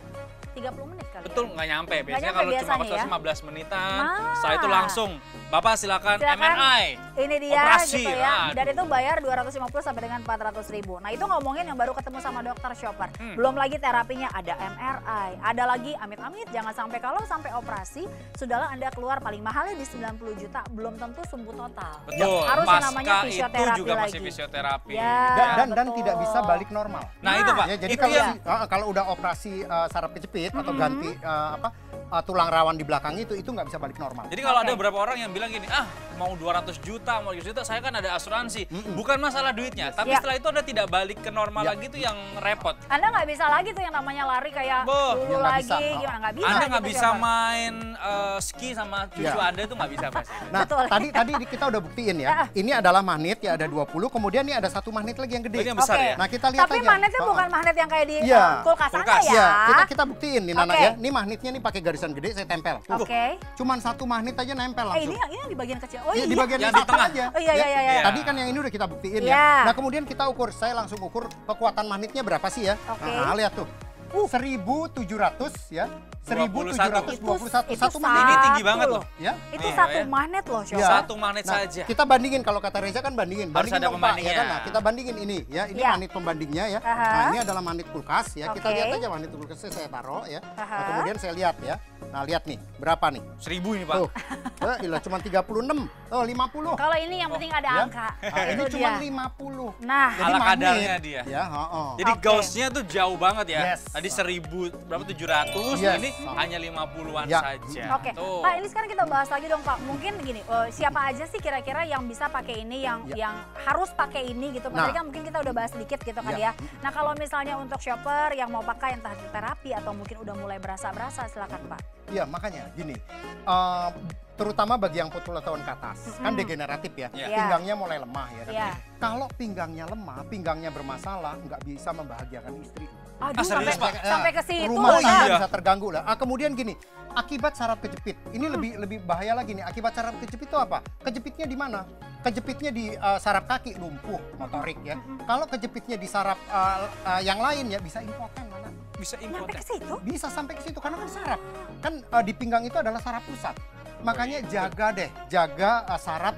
Speaker 3: 30 menit kali.
Speaker 2: Betul,
Speaker 3: Ya?
Speaker 2: nggak nyampe. Biasanya
Speaker 3: nyampe
Speaker 2: kalau cuma
Speaker 3: biasanya
Speaker 2: konsultasi
Speaker 3: ya.
Speaker 2: 15 menitan,
Speaker 3: Nah.
Speaker 2: setelah itu langsung, Bapak silakan
Speaker 3: Silakan.
Speaker 2: MRI.
Speaker 3: Ini dia
Speaker 2: Operasi.
Speaker 3: gitu ya.
Speaker 2: Aduh.
Speaker 3: Dan itu bayar 250 sampai dengan 400 ribu. Nah itu ngomongin yang baru ketemu sama dokter shopper.
Speaker 2: Hmm.
Speaker 3: Belum lagi terapinya ada MRI. Ada lagi amit-amit jangan sampai kalau sampai operasi sudahlah Anda keluar paling mahalnya di 90 juta. Belum tentu sembuh total.
Speaker 2: Betul,
Speaker 3: Harus yang namanya
Speaker 2: pasca itu
Speaker 3: fisioterapi
Speaker 2: juga
Speaker 3: lagi.
Speaker 2: masih fisioterapi.
Speaker 3: Ya.
Speaker 4: dan
Speaker 3: betul.
Speaker 4: tidak bisa balik normal.
Speaker 2: Nah, itu Pak,
Speaker 4: Ya, jadi
Speaker 2: itu
Speaker 4: kalau
Speaker 2: yang
Speaker 4: kalau udah operasi saraf kejepit atau ganti tulang rawan di belakang itu nggak bisa balik normal.
Speaker 2: Jadi kalau ada
Speaker 3: Oke.
Speaker 2: beberapa orang yang bilang gini, mau 200 juta, mau 200 juta, saya kan ada asuransi. Bukan masalah duitnya, tapi
Speaker 3: Ya.
Speaker 2: setelah itu Anda tidak balik ke normal
Speaker 4: Ya.
Speaker 2: lagi itu yang repot.
Speaker 3: Anda nggak bisa lagi tuh yang namanya lari kayak
Speaker 2: Boh.
Speaker 3: dulu
Speaker 4: Ya, nggak
Speaker 3: lagi,
Speaker 4: bisa.
Speaker 3: gimana nggak bisa.
Speaker 2: Anda nggak
Speaker 3: gitu,
Speaker 2: bisa
Speaker 3: shopper.
Speaker 2: main ski sama cucu
Speaker 4: Ya.
Speaker 2: Anda itu nggak bisa Pak.
Speaker 4: Nah,
Speaker 3: Betul.
Speaker 4: tadi kita udah buktiin ya. Ini adalah magnet ya ada 20, kemudian ini ada satu magnet lagi yang gede.
Speaker 2: Ini yang besar
Speaker 3: Oke.
Speaker 2: ya?
Speaker 4: Nah, kita lihat
Speaker 3: Tapi
Speaker 4: aja.
Speaker 3: magnetnya bukan magnet yang kayak di
Speaker 4: Iya.
Speaker 3: kulkas Anda
Speaker 2: Kulkas.
Speaker 3: ya.
Speaker 4: Iya, kita buktiin nih Nana
Speaker 3: Oke.
Speaker 4: ya. Ini magnetnya nih pakai garisan gede saya tempel. Tuh.
Speaker 3: Oke.
Speaker 4: Cuman satu magnet aja nempel langsung.
Speaker 3: Ini yang di bagian kecil. Oh
Speaker 4: Iya,
Speaker 3: iya.
Speaker 4: di bagian
Speaker 2: Yang
Speaker 4: yang
Speaker 2: di tengah.
Speaker 4: aja.
Speaker 3: Oh, iya,
Speaker 4: Ya.
Speaker 3: iya, iya.
Speaker 4: Tadi kan yang ini udah kita buktiin
Speaker 3: Iya.
Speaker 4: ya. Nah, kemudian kita ukur, saya langsung ukur kekuatan magnetnya berapa sih ya.
Speaker 3: Oke.
Speaker 4: Nah, lihat tuh. 1.700 ya. 1.721
Speaker 3: Itu
Speaker 4: satu magnet.
Speaker 2: Ini
Speaker 3: satu
Speaker 2: tinggi banget loh.
Speaker 4: Ya.
Speaker 3: Itu
Speaker 2: Iya,
Speaker 3: satu
Speaker 2: ya.
Speaker 3: magnet loh,
Speaker 4: Iya.
Speaker 3: Shopper.
Speaker 2: Satu magnet
Speaker 4: Nah,
Speaker 2: saja.
Speaker 4: kita bandingin kalau kata Reza kan bandingin.
Speaker 2: Harus
Speaker 4: Bandingin
Speaker 2: ada
Speaker 4: dong, Pak, ya
Speaker 2: pembandingnya.
Speaker 4: kan? Nah, kita bandingin ini ya. Ini
Speaker 3: Iya.
Speaker 4: magnet pembandingnya ya.
Speaker 3: Aha.
Speaker 4: Nah, ini adalah magnet kulkas ya. Kita
Speaker 3: Oke.
Speaker 4: lihat aja magnet kulkasnya saya taruh ya.
Speaker 3: Aha.
Speaker 4: Nah, kemudian saya lihat ya. Nah, lihat nih, berapa nih?
Speaker 2: 1000 ini Pak.
Speaker 4: Tuh. Ilah cuma 36. Oh, 50.
Speaker 3: Kalau ini yang penting ada
Speaker 4: Ya.
Speaker 3: angka.
Speaker 4: Nah, ini
Speaker 3: Itu
Speaker 4: cuma
Speaker 3: dia.
Speaker 4: 50.
Speaker 3: Nah,
Speaker 4: Jadi
Speaker 2: Ala
Speaker 4: magnet.
Speaker 2: kadarnya dia.
Speaker 4: Ya, heeh.
Speaker 2: Jadi
Speaker 3: Oke.
Speaker 2: gaussnya tuh jauh banget ya.
Speaker 4: Yes.
Speaker 2: Tadi 1000 berapa 700,
Speaker 4: Yes.
Speaker 2: ini hanya 50-an
Speaker 4: Ya.
Speaker 2: saja.
Speaker 3: Oke,
Speaker 2: Tuh.
Speaker 3: Pak ini sekarang kita bahas lagi dong Pak. Mungkin gini, siapa aja sih kira-kira yang bisa pakai ini, yang harus pakai ini gitu.
Speaker 4: Nah.
Speaker 3: Tadi kan mungkin kita udah bahas sedikit gitu kan
Speaker 4: Ya.
Speaker 3: ya. Nah kalau misalnya untuk shopper yang mau pakai entah itu terapi atau mungkin udah mulai berasa-berasa, silakan Pak.
Speaker 4: Iya, makanya gini. Terutama bagi yang tahun ke atas, kan degeneratif ya.
Speaker 2: Iya.
Speaker 4: Pinggangnya mulai lemah ya kan.
Speaker 3: Iya.
Speaker 4: Kalau pinggangnya lemah, pinggangnya bermasalah, nggak bisa membahagiakan istri.
Speaker 3: Aduh,
Speaker 2: serius,
Speaker 3: sampai,
Speaker 2: Pak?
Speaker 3: sampai ke situ.
Speaker 4: Rumah
Speaker 2: Oh,
Speaker 4: tangga
Speaker 2: iya.
Speaker 4: bisa terganggu lah. Kemudian gini, akibat saraf kejepit. Ini lebih bahaya lagi nih. Akibat saraf kejepit itu apa? Kejepitnya di mana? Kejepitnya di saraf kaki, lumpuh motorik ya. Kalau kejepitnya di saraf yang lain ya bisa impoten mana?
Speaker 2: Bisa
Speaker 3: Sampai
Speaker 2: impoten.
Speaker 3: ke situ?
Speaker 4: Bisa sampai ke situ karena kan saraf. Kan di pinggang itu adalah saraf pusat. Makanya jaga saraf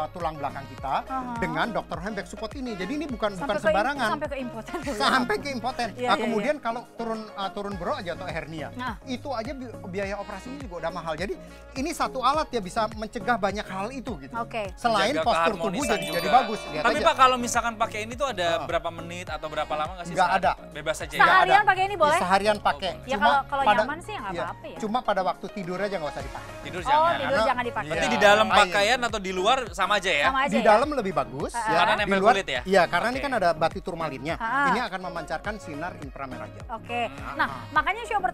Speaker 4: tulang belakang kita dengan Dr. Home Back Support ini. Jadi ini bukan sembarangan.
Speaker 3: Sampai ke impoten.
Speaker 4: Sampai ke impoten.
Speaker 3: Iya,
Speaker 4: Kemudian kalau turun bro aja atau hernia, itu aja biaya operasinya juga udah mahal. Jadi ini satu alat ya bisa mencegah banyak hal itu gitu.
Speaker 3: Oke.
Speaker 4: Selain
Speaker 2: Jaga
Speaker 4: postur tubuh
Speaker 2: keharmonisan
Speaker 4: jadi
Speaker 2: juga.
Speaker 4: bagus. Lihat
Speaker 2: Tapi
Speaker 4: aja.
Speaker 2: Pak kalau misalkan pakai ini tuh ada berapa menit atau berapa lama nggak sih?
Speaker 4: Nggak ada.
Speaker 2: Bebas aja ya?
Speaker 3: Seharian pakai ini boleh?
Speaker 4: Seharian pakai.
Speaker 3: Ya kalau nyaman sih ya nggak apa-apa ya.
Speaker 4: Cuma pada waktu tidur aja nggak usah dipakai.
Speaker 2: Tidur
Speaker 3: Oh,
Speaker 2: jangan.
Speaker 3: tidur jangan dipakai.
Speaker 2: Berarti
Speaker 4: Iya.
Speaker 2: di dalam
Speaker 4: Ngapain?
Speaker 2: pakaian atau di luar sama aja ya?
Speaker 3: Sama aja
Speaker 4: Di
Speaker 3: ya?
Speaker 4: dalam lebih bagus ya.
Speaker 2: Karena
Speaker 4: Di
Speaker 2: nempel
Speaker 4: luar,
Speaker 2: kulit ya?
Speaker 4: Iya, karena ini
Speaker 2: Oke.
Speaker 4: kan ada batu turmalinnya.
Speaker 3: Ah.
Speaker 4: Ini akan memancarkan sinar inframerah jauh.
Speaker 3: Oke, nah makanya Shopper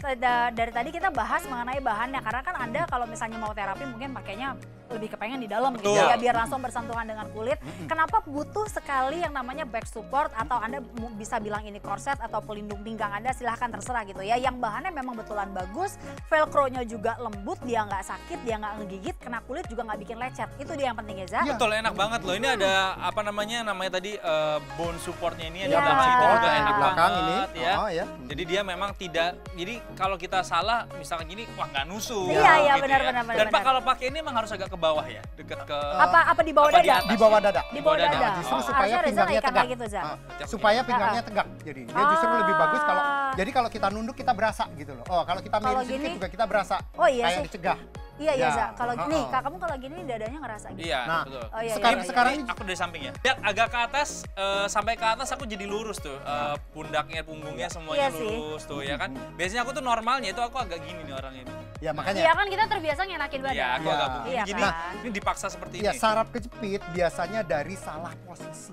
Speaker 3: dari tadi kita bahas mengenai bahannya karena kan Anda kalau misalnya mau terapi mungkin pakainya lebih kepengen di dalam gitu
Speaker 2: Betul.
Speaker 3: ya biar langsung bersentuhan dengan kulit. Kenapa butuh sekali yang namanya back support atau Anda bisa bilang ini korset atau pelindung pinggang Anda silahkan terserah gitu ya. Yang bahannya memang betulan bagus, velcro-nya juga lembut, dia nggak sakit, dia nggak ngegigit, kena kulit juga nggak bikin lecet. Itu dia yang penting ya, Za.
Speaker 4: Iya.
Speaker 2: Betul, enak banget loh. Ini ada apa namanya tadi bone supportnya ini
Speaker 3: Iya.
Speaker 2: ada belakang itu
Speaker 4: Support
Speaker 2: juga
Speaker 4: yang di
Speaker 2: enak
Speaker 4: belakang
Speaker 2: banget
Speaker 4: ini.
Speaker 2: ya.
Speaker 4: Oh, ya.
Speaker 2: Jadi dia memang tidak, jadi kalau kita salah misalkan gini, wah nggak nusuk.
Speaker 3: Iya, iya,
Speaker 2: gitu
Speaker 3: benar,
Speaker 2: ya.
Speaker 3: benar,
Speaker 2: Dan Pak
Speaker 3: benar.
Speaker 2: kalau pakai ini emang harus agak ke bawah ya, dekat ke.
Speaker 3: Apa di bawah
Speaker 2: Apa di
Speaker 3: dada?
Speaker 2: atas?
Speaker 4: Di bawah dada.
Speaker 3: Di bawah
Speaker 2: Di bawah
Speaker 3: dada.
Speaker 2: dada.
Speaker 4: Justru
Speaker 3: Oh,
Speaker 4: supaya
Speaker 3: harusnya Reza
Speaker 4: pinggangnya
Speaker 3: ikat
Speaker 4: tegak.
Speaker 3: kayak gitu, Za.
Speaker 4: Supaya pinggangnya tegak. Jadi dia justru lebih bagus kalau
Speaker 3: Ah.
Speaker 4: jadi kalau kita nunduk kita berasa gitu loh. Oh, kalau kita
Speaker 3: Kalau
Speaker 4: miring sedikit
Speaker 3: gini-
Speaker 4: juga kita berasa.
Speaker 3: Oh, iya
Speaker 4: kayak
Speaker 3: sih.
Speaker 4: dicegah.
Speaker 3: Iya, iya,
Speaker 4: Ya.
Speaker 3: Za. Kalau nih,
Speaker 4: Oh.
Speaker 3: kamu kalau gini dadanya ngerasa gitu.
Speaker 2: Iya,
Speaker 4: Nah,
Speaker 2: betul.
Speaker 3: Oh, iya,
Speaker 4: sekarang
Speaker 3: iya, iya.
Speaker 4: sekarang
Speaker 2: Ini
Speaker 4: ini
Speaker 2: aku dari samping ya. Lihat agak ke atas sampai ke atas aku jadi lurus tuh. Pundaknya, punggungnya semuanya
Speaker 3: Iya sih.
Speaker 2: lurus tuh ya kan. Biasanya aku tuh normalnya itu aku agak gini nih orang ini.
Speaker 4: ya makanya
Speaker 3: Iya kan kita terbiasa ngenakin badan.
Speaker 2: Iya, aku
Speaker 4: Iya.
Speaker 2: agak begini.
Speaker 3: Iya
Speaker 2: Jadi
Speaker 3: kan?
Speaker 2: ini dipaksa seperti
Speaker 4: ya
Speaker 2: ini.
Speaker 4: saraf kejepit biasanya dari salah posisi.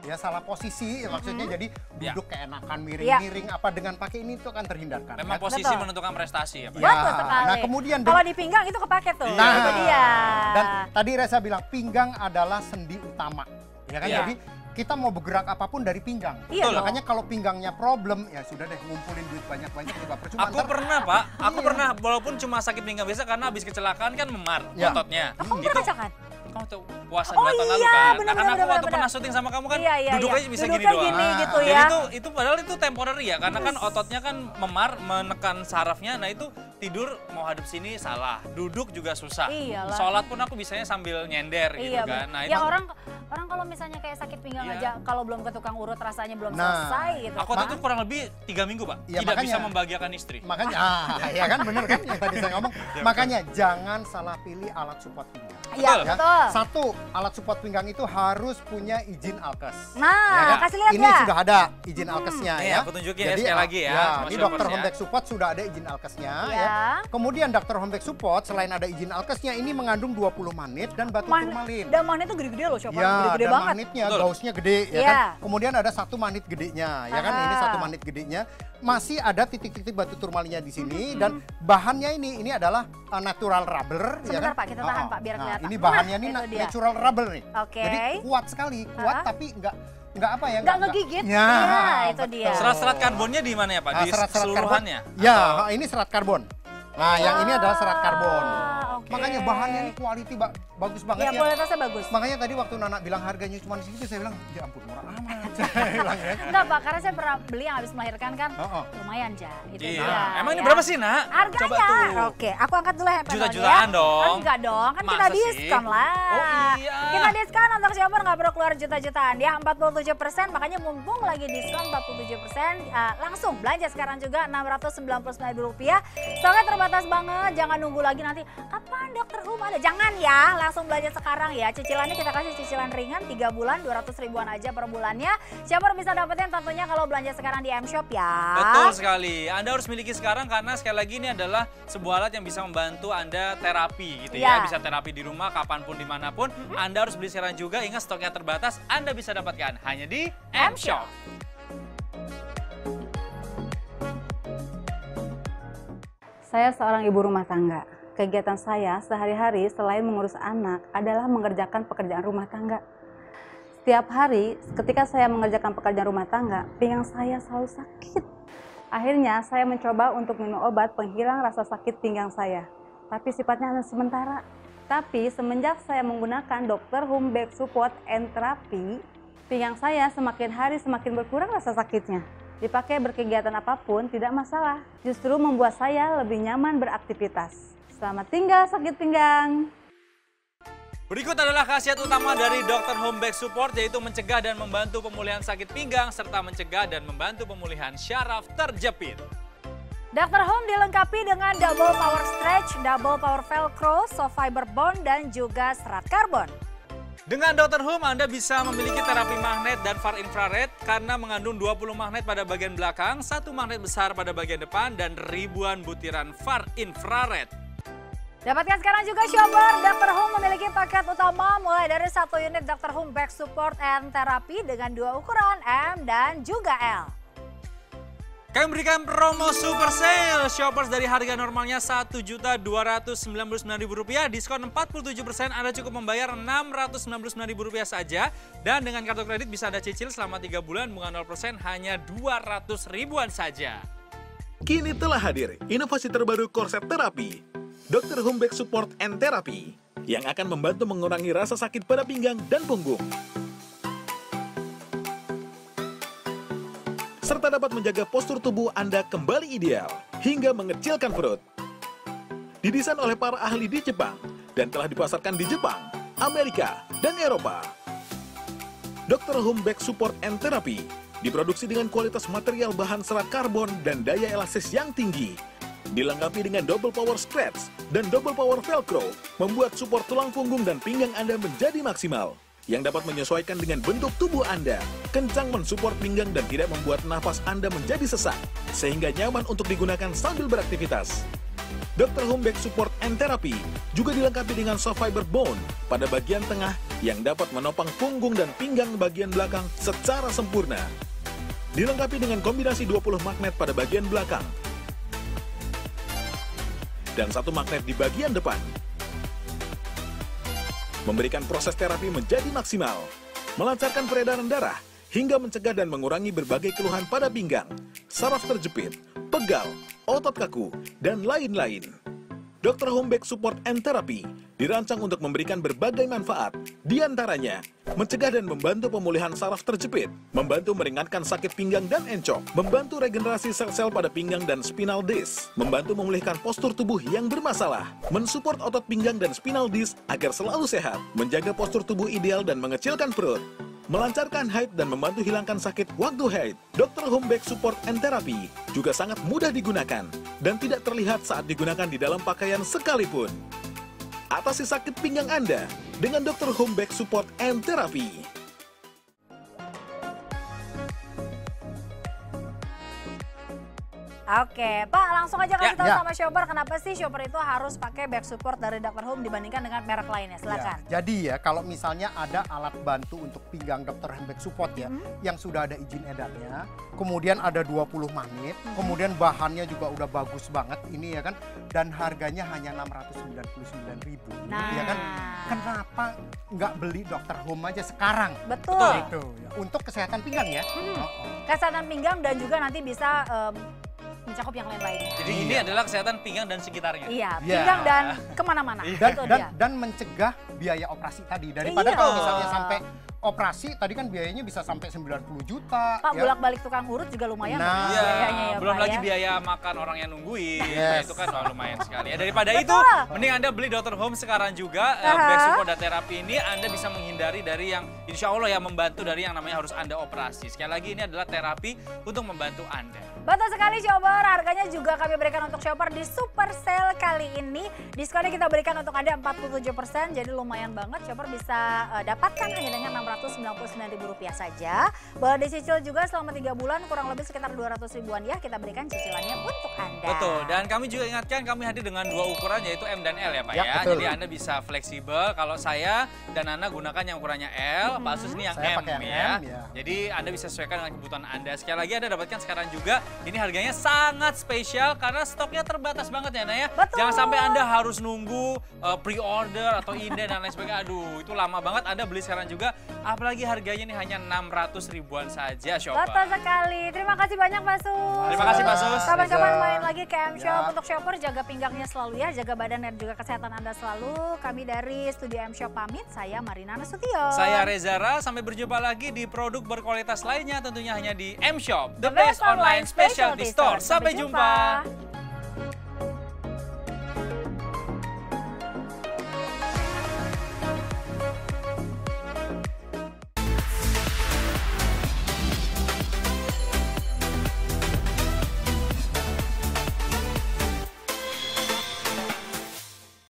Speaker 4: Ya salah posisi maksudnya jadi
Speaker 2: Ya.
Speaker 4: duduk keenakan
Speaker 3: Iya.
Speaker 4: miring-miring apa dengan pakai ini itu akan terhindarkan.
Speaker 2: Memang
Speaker 4: ya.
Speaker 2: posisi
Speaker 3: Betul.
Speaker 2: menentukan prestasi ya, Pak.
Speaker 4: Ya.
Speaker 3: Betul sekali.
Speaker 4: Nah, kemudian
Speaker 3: kalau di pinggang itu kepake tuh.
Speaker 2: Nah.
Speaker 3: Itu dia.
Speaker 4: Dan tadi Reza bilang pinggang adalah sendi utama. Ya kan?
Speaker 2: Iya.
Speaker 4: Jadi kita mau bergerak apapun dari pinggang.
Speaker 3: Iya dong.
Speaker 4: Makanya kalau pinggangnya problem ya sudah deh ngumpulin duit banyak-banyak juga percuma.
Speaker 2: Aku
Speaker 4: Ntar-
Speaker 2: pernah, Pak. Aku
Speaker 4: Iya.
Speaker 2: pernah walaupun cuma sakit pinggang biasa karena habis kecelakaan kan memar
Speaker 4: Ya.
Speaker 2: ototnya.
Speaker 3: Kamu pernah kecelakaan?
Speaker 2: Kamu tuh puasa
Speaker 3: Oh
Speaker 2: 2 tahun lalu
Speaker 3: iya,
Speaker 2: kan.
Speaker 3: benar,
Speaker 2: Nah, kan
Speaker 3: benar,
Speaker 2: aku waktu
Speaker 3: benar.
Speaker 2: pernah syuting sama kamu kan
Speaker 3: Iya, iya,
Speaker 2: duduk
Speaker 3: iya.
Speaker 2: aja bisa
Speaker 3: Duduknya
Speaker 2: gini doang.
Speaker 3: gini gitu
Speaker 2: Jadi
Speaker 3: ya.
Speaker 2: itu padahal itu temporary ya karena kan ototnya kan memar menekan sarafnya. Nah, itu tidur mau hadap sini salah. Duduk juga susah.
Speaker 3: Iyalah.
Speaker 2: Sholat pun aku bisanya sambil nyender gitu
Speaker 3: Iya,
Speaker 2: kan.
Speaker 3: benar.
Speaker 2: Nah,
Speaker 3: Ya
Speaker 2: itu
Speaker 3: orang kalau misalnya kayak sakit pinggang
Speaker 2: Iya.
Speaker 3: aja kalau belum ke tukang urut rasanya belum
Speaker 4: Nah,
Speaker 3: selesai gitu.
Speaker 2: aku waktu itu kurang lebih 3 minggu, Pak.
Speaker 4: Iya,
Speaker 2: Tidak bisa
Speaker 4: makanya.
Speaker 2: membahagiakan istri.
Speaker 4: Makanya, ya kan bener kan yang tadi saya ngomong. Makanya jangan salah pilih alat support pinggang.
Speaker 3: Iya,
Speaker 2: Betul.
Speaker 4: Ya.
Speaker 3: betul.
Speaker 4: Satu, alat support pinggang itu harus punya izin alkes.
Speaker 3: Nah,
Speaker 4: Ya kan?
Speaker 3: kasih lihat
Speaker 4: ini
Speaker 3: ya.
Speaker 4: sudah ada izin alkesnya
Speaker 2: Nih,
Speaker 4: ya.
Speaker 2: aku tunjukin ya sekali lagi ya, sama
Speaker 4: ini
Speaker 2: shoppers
Speaker 4: dokter
Speaker 2: ya.
Speaker 4: home back support sudah ada izin alkesnya
Speaker 3: Ya.
Speaker 4: ya. Kemudian dokter home back support selain ada izin alkesnya ini mengandung 20 manit dan batu turmalin.
Speaker 3: Dan magnet tuh gede-gede loh, Shopper.
Speaker 4: Ya,
Speaker 3: Gede-gede
Speaker 4: dan
Speaker 3: banget.
Speaker 4: magnetnya,
Speaker 2: Betul.
Speaker 4: gausnya gede ya
Speaker 3: Iya.
Speaker 4: kan. Kemudian ada 1 manit gedenya ya kan. Ini
Speaker 3: Ah.
Speaker 4: 1 manit gedenya. Masih ada titik-titik batu turmalinnya di sini dan bahannya ini adalah natural rubber ya
Speaker 3: Sebentar,
Speaker 4: kan.
Speaker 3: Pak, kita tahan,
Speaker 4: Oh,
Speaker 3: Pak, biar
Speaker 4: nah,
Speaker 3: kelihatan.
Speaker 4: ini bahannya
Speaker 3: Nah,
Speaker 4: ini
Speaker 3: itu dia.
Speaker 4: natural rubber nih.
Speaker 3: Oke.
Speaker 4: Jadi kuat sekali, kuat
Speaker 3: Ah.
Speaker 4: tapi nggak apa ya?
Speaker 3: Nggak ngegigit.
Speaker 4: Ya,
Speaker 3: Iya, itu
Speaker 4: betul.
Speaker 3: dia.
Speaker 2: Serat-serat karbonnya di mana ya, Pak?
Speaker 4: Nah,
Speaker 2: Di
Speaker 4: serat-serat
Speaker 2: keseluruhannya?
Speaker 4: karbon. Ya, ini serat karbon. Nah, yang ini adalah serat karbon.
Speaker 3: Ah, oke.
Speaker 4: Makanya bahannya ini quality bagus banget
Speaker 3: Ya,
Speaker 4: ya.
Speaker 3: kualitasnya bagus.
Speaker 4: Makanya tadi waktu Nana bilang harganya cuma segitu, saya bilang, ya ampun murah amat. Saya bilang ya.
Speaker 3: Enggak, Pak, karena saya pernah beli yang habis melahirkan kan.
Speaker 4: Oh, oh.
Speaker 3: Lumayan, Ja. Itu
Speaker 2: Iya.
Speaker 3: dia.
Speaker 2: Emang ini
Speaker 3: ya.
Speaker 2: berapa sih, Nak?
Speaker 3: Harganya.
Speaker 2: Coba tuh.
Speaker 3: Oke, aku angkat dulu handphone
Speaker 2: Juta-jutaan dong.
Speaker 3: Enggak dong, kan kita
Speaker 2: Masa sih?
Speaker 3: diskon lah.
Speaker 2: Oh, iya.
Speaker 3: Kita diskon untuk shopper nggak perlu keluar juta-jutaan ya, 47%, makanya mumpung lagi diskon 47%, langsung belanja sekarang juga Rp699. Stoknya terbatas banget, jangan nunggu lagi nanti kapan Dokter Hum ada. Jangan ya, langsung belanja sekarang ya. Cicilannya kita kasih cicilan ringan 3 bulan 200 ribuan aja per bulannya. Shopper bisa dapetin tentunya kalau belanja sekarang di M-Shop ya.
Speaker 2: Betul sekali. Anda harus miliki sekarang karena sekali lagi ini adalah sebuah alat yang bisa membantu Anda terapi gitu ya.
Speaker 3: Ya.
Speaker 2: Bisa terapi di rumah, kapanpun, dimanapun. Anda harus beli sekarang juga. Ingat stoknya terbatas, Anda bisa dapatkan hanya di M-Shop.
Speaker 6: Saya seorang ibu rumah tangga. Kegiatan saya sehari-hari selain mengurus anak adalah mengerjakan pekerjaan rumah tangga. Setiap hari ketika saya mengerjakan pekerjaan rumah tangga, pinggang saya selalu sakit. Akhirnya saya mencoba untuk minum obat penghilang rasa sakit pinggang saya. Tapi sifatnya hanya sementara. Tapi semenjak saya menggunakan Dr. Home Back Support and Therapy, pinggang saya semakin hari semakin berkurang rasa sakitnya. Dipakai berkegiatan apapun tidak masalah. Justru membuat saya lebih nyaman beraktivitas. Selamat tinggal sakit pinggang.
Speaker 2: Berikut adalah khasiat utama dari Dr. Home Back Support, yaitu mencegah dan membantu pemulihan sakit pinggang, serta mencegah dan membantu pemulihan syaraf terjepit.
Speaker 3: Dr. Home dilengkapi dengan double power stretch, double power velcro, soft fiber bond, dan juga serat karbon.
Speaker 2: Dengan Dr. Home, Anda bisa memiliki terapi magnet dan far infrared karena mengandung 20 magnet pada bagian belakang, 1 magnet besar pada bagian depan, dan ribuan butiran far infrared.
Speaker 3: Dapatkan sekarang juga shopper, Dr. Home memiliki paket utama mulai dari 1 unit Dr. Home Back Support and Therapy dengan 2 ukuran M dan juga L.
Speaker 2: Kami berikan promo super sale shoppers dari harga normalnya Rp1.299.000, diskon 47%, Anda cukup membayar Rp699.000 saja. Dan dengan kartu kredit bisa Anda cicil selama 3 bulan, bunga 0% hanya 200 ribuan saja.
Speaker 1: Kini telah hadir inovasi terbaru korset terapi, Dr. Home Back Support and Therapy, yang akan membantu mengurangi rasa sakit pada pinggang dan punggung, serta dapat menjaga postur tubuh Anda kembali ideal hingga mengecilkan perut. Didesain oleh para ahli di Jepang dan telah dipasarkan di Jepang, Amerika, dan Eropa. Dr. Home Back Support and Therapy diproduksi dengan kualitas material bahan serat karbon dan daya elastis yang tinggi. Dilengkapi dengan double power stretch dan double power velcro, membuat support tulang punggung dan pinggang Anda menjadi maksimal, yang dapat menyesuaikan dengan bentuk tubuh Anda, kencang mensupport pinggang dan tidak membuat nafas Anda menjadi sesak, sehingga nyaman untuk digunakan sambil beraktivitas. Dr. Home Back Support and Therapy juga dilengkapi dengan soft fiber bone pada bagian tengah yang dapat menopang punggung dan pinggang bagian belakang secara sempurna. Dilengkapi dengan kombinasi 20 magnet pada bagian belakang dan 1 magnet di bagian depan, memberikan proses terapi menjadi maksimal, melancarkan peredaran darah, hingga mencegah dan mengurangi berbagai keluhan pada pinggang, saraf terjepit, pegal, otot kaku, dan lain-lain. Dr. Home Back Support and Therapy dirancang untuk memberikan berbagai manfaat, di antaranya mencegah dan membantu pemulihan saraf terjepit, membantu meringankan sakit pinggang dan encok, membantu regenerasi sel-sel pada pinggang dan spinal disc, membantu memulihkan postur tubuh yang bermasalah, mensupport otot pinggang dan spinal disc agar selalu sehat, menjaga postur tubuh ideal dan mengecilkan perut, melancarkan haid dan membantu hilangkan sakit waktu haid. Dr. Home Back Support and Therapy juga sangat mudah digunakan dan tidak terlihat saat digunakan di dalam pakaian sekalipun. Atasi sakit pinggang Anda dengan Dr. Home Back Support and Therapy.
Speaker 3: Oke, Pak, langsung aja kasih tahu
Speaker 4: Ya.
Speaker 3: sama shopper kenapa sih shopper itu harus pakai back support dari Dr. Home dibandingkan dengan merek lainnya. Silakan.
Speaker 4: Ya, jadi ya kalau misalnya ada alat bantu untuk pinggang Dr. Home Back Support ya, yang sudah ada izin edarnya, kemudian ada 20 magnet, kemudian bahannya juga udah bagus banget ini ya kan, dan harganya hanya Rp699.000.
Speaker 3: Nah.
Speaker 4: Ya kan, kenapa nggak beli Dr. Home aja sekarang?
Speaker 3: Betul.
Speaker 4: Itu ya. Untuk kesehatan pinggang ya.
Speaker 3: Kesehatan pinggang dan juga nanti bisa mencakup yang lain-lainnya.
Speaker 2: Jadi ini adalah kesehatan pinggang dan sekitarnya.
Speaker 3: Iya,
Speaker 4: Iya.
Speaker 3: pinggang dan kemana-mana.
Speaker 4: Dan,
Speaker 3: Itu dia.
Speaker 4: dan mencegah biaya operasi tadi daripada
Speaker 3: Iya.
Speaker 4: kalau misalnya sampai operasi tadi kan biayanya bisa sampai 90 juta.
Speaker 3: Pak,
Speaker 4: ya.
Speaker 3: bolak-balik tukang urut juga lumayan.
Speaker 4: Nah.
Speaker 2: Iya,
Speaker 3: biayanya ya,
Speaker 2: belum
Speaker 3: Pak,
Speaker 2: lagi
Speaker 3: ya.
Speaker 2: biaya makan orang yang nungguin.
Speaker 4: Yes.
Speaker 2: Itu kan lumayan sekali. Ya, daripada itu,
Speaker 3: Betul.
Speaker 2: mending Anda beli Dr. Home sekarang juga.
Speaker 3: Aha.
Speaker 2: Back support dan terapi ini Anda bisa menghindari dari yang insya Allah ya membantu dari yang namanya harus Anda operasi. Sekali lagi ini adalah terapi untuk membantu Anda.
Speaker 3: Betul sekali shopper, harganya juga kami berikan untuk shopper di super sale kali ini. Diskonnya kita berikan untuk Anda 47%, jadi lumayan banget. Shopper bisa dapatkan hanya dengan Rp699.000 saja. Boleh dicicil juga selama 3 bulan, kurang lebih sekitar 200 ribuan ya. Kita berikan cicilannya untuk Anda.
Speaker 2: Betul, dan kami juga ingatkan kami hadir dengan 2 ukuran yaitu M dan L ya Pak
Speaker 4: Ya,
Speaker 2: ya.
Speaker 4: betul.
Speaker 2: Jadi Anda bisa fleksibel, kalau saya dan Nana gunakan yang ukurannya L, Pak Asus ini yang
Speaker 4: Saya
Speaker 2: M
Speaker 4: pakai yang
Speaker 2: ya.
Speaker 4: M, ya.
Speaker 2: Jadi Anda bisa sesuaikan dengan kebutuhan Anda. Sekali lagi Anda dapatkan sekarang juga, ini harganya sangat spesial karena stoknya terbatas banget ya Naya.
Speaker 3: Betul.
Speaker 2: Jangan sampai Anda harus nunggu pre-order atau inden dan lain sebagainya. Aduh, itu lama banget. Anda beli sekarang juga, apalagi harganya ini hanya 600 ribuan saja shopper.
Speaker 3: Betul sekali. Terima kasih banyak Pak Sus.
Speaker 2: Terima kasih, Pak Sus.
Speaker 3: Kapan-kapan
Speaker 4: Reza.
Speaker 3: main lagi ke M Shop.
Speaker 4: Ya.
Speaker 3: Untuk shopper jaga pinggangnya selalu ya, jaga badan dan juga kesehatan Anda selalu. Kami dari Studio M Shop pamit. Saya Marina Nasution.
Speaker 2: Saya Rezara, sampai berjumpa lagi di produk berkualitas lainnya tentunya hanya di M Shop, the best online specialty store. Sampai jumpa.